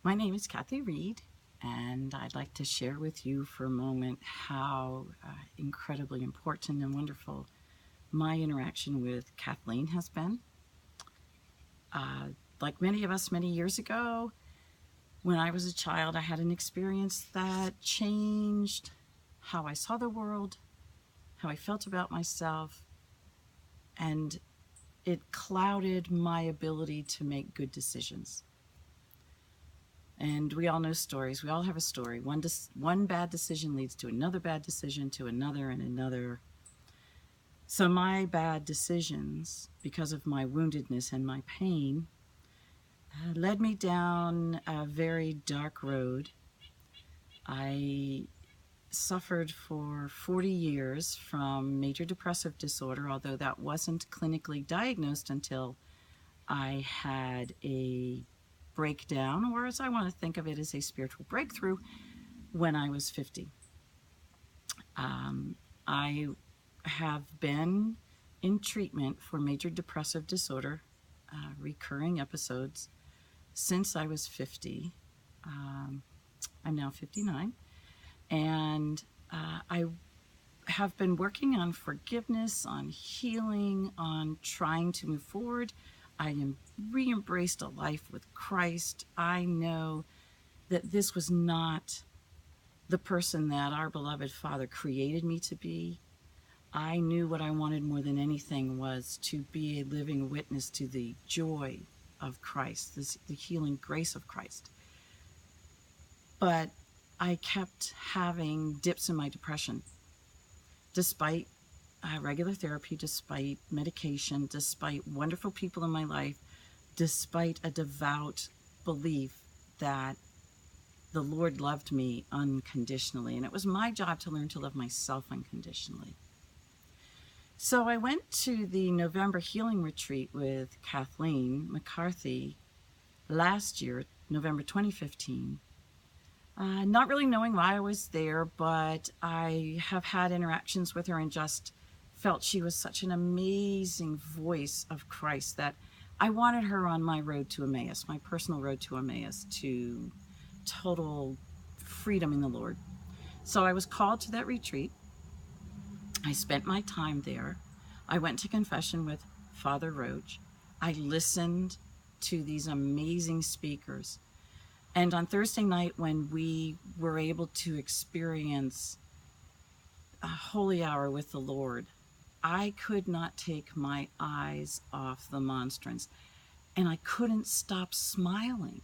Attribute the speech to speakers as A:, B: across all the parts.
A: My name is Kathy Reed, and I'd like to share with you for a moment how incredibly important and wonderful my interaction with Kathleen has been. Like many of us many years ago, when I was a child, I had an experience that changed how I saw the world, how I felt about myself, and it clouded my ability to make good decisions. And we all know stories. We all have a story. One bad decision leads to another bad decision, to another and another. So my bad decisions, because of my woundedness and my pain, led me down a very dark road. I suffered for 40 years from major depressive disorder, although that wasn't clinically diagnosed until I had a breakdown, or as I want to think of it, as a spiritual breakthrough, when I was 50. I have been in treatment for major depressive disorder, recurring episodes, since I was 50. I'm now 59, and I have been working on forgiveness, on healing, on trying to move forward. I am re-embraced a life with Christ. I know that this was not the person that our beloved Father created me to be. I knew what I wanted more than anything was to be a living witness to the joy of Christ, the healing grace of Christ. But I kept having dips in my depression, despite regular therapy, despite medication, despite wonderful people in my life, despite a devout belief that the Lord loved me unconditionally. And it was my job to learn to love myself unconditionally. So I went to the November healing retreat with Kathleen McCarthy last year, November 2015. Not really knowing why I was there, but I have had interactions with her and just felt she was such an amazing voice of Christ that I wanted her on my road to Emmaus, my personal road to Emmaus, to total freedom in the Lord. So I was called to that retreat. I spent my time there. I went to confession with Father Roach. I listened to these amazing speakers. And on Thursday night, when we were able to experience a holy hour with the Lord, I could not take my eyes off the monstrance, and I couldn't stop smiling.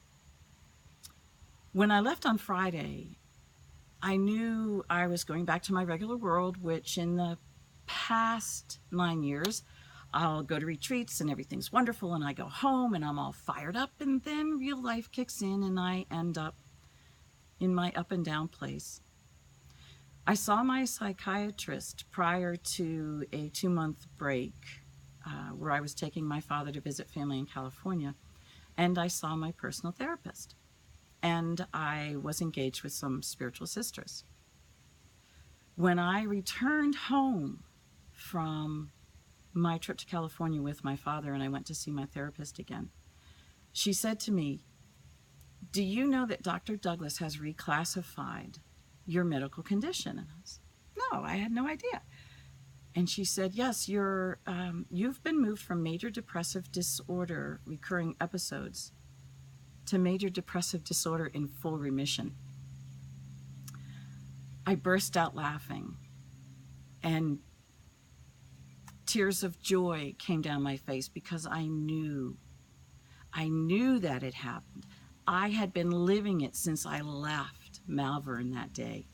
A: When I left on Friday, I knew I was going back to my regular world, which in the past 9 years, I'll go to retreats and everything's wonderful, and I go home and I'm all fired up, and then real life kicks in and I end up in my up and down place. I saw my psychiatrist prior to a 2-month break where I was taking my father to visit family in California, and I saw my personal therapist, and I was engaged with some spiritual sisters. When I returned home from my trip to California with my father and I went to see my therapist again, she said to me, "Do you know that Dr. Douglas has reclassified your medical condition?" And I was, "No, I had no idea." And she said, "Yes, you've been moved from major depressive disorder, recurring episodes, to major depressive disorder in full remission." I burst out laughing, and tears of joy came down my face because I knew that it happened. I had been living it since I left Malvern that day.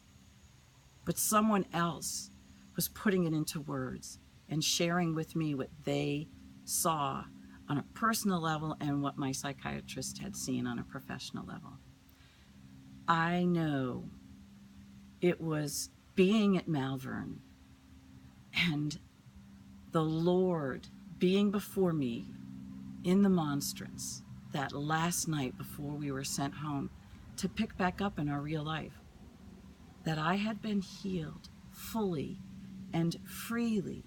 A: But someone else was putting it into words and sharing with me what they saw on a personal level and what my psychiatrist had seen on a professional level. I know it was being at Malvern and the Lord being before me in the monstrance that last night before we were sent home to pick back up in our real life, that I had been healed fully and freely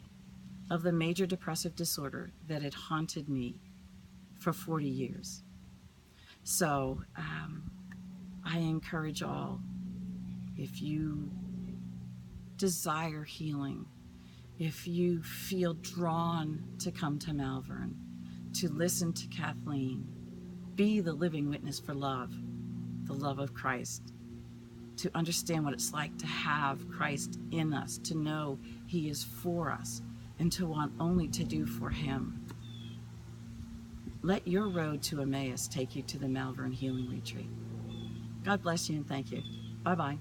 A: of the major depressive disorder that had haunted me for 40 years. So I encourage all, if you desire healing, if you feel drawn to come to Malvern, to listen to Kathleen, be the living witness for love, the love of Christ, to understand what it's like to have Christ in us, to know He is for us, and to want only to do for Him. Let your road to Emmaus take you to the Malvern Healing Retreat. God bless you and thank you. Bye-bye.